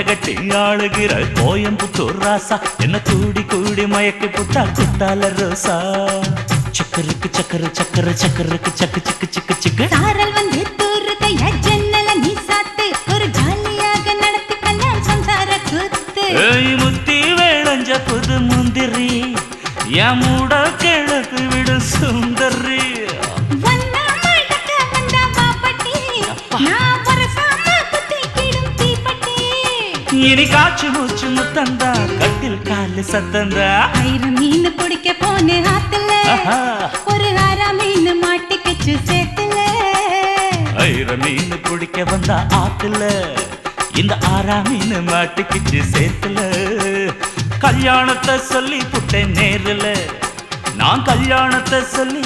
கட்டி ஆளுகிற கோயம்புத்தூர் ராசா என்ன கூடி கூடி மயக்கி புட்டா குட்டால ரோசா சக்கருக்கு சக்கர சக்கர சக்கருக்கு சக்கு சிக்கு சிக்கு சிக்கு சாரல் வந்து தூருத ஜன்னல நீ சாத்து ஒரு ஜாலியாக நடத்தி கல்யாணம் சம்சார கூத்து ஏய் முத்தி வேளஞ்ச புது முந்திரி என் மூட கிழக்கு விடு சுந்தரி இனி காற்று மூச்சு முத்தந்தா கட்டில் காலு சத்தந்தா ஆயிரம் மீன் பிடிக்க போன ஆத்துல ஒரு ஆறாம் மீன் மாட்டிக்கிச்சு சேத்துல ஆயிரம் மீன் பிடிக்க வந்தா ஆத்துல இந்த ஆறாம் மீன் மாட்டிக்கிச்சு சேத்துல கல்யாணத்தை சொல்லி புட்டேன் நேரில் நான் கல்யாணத்தை சொல்லி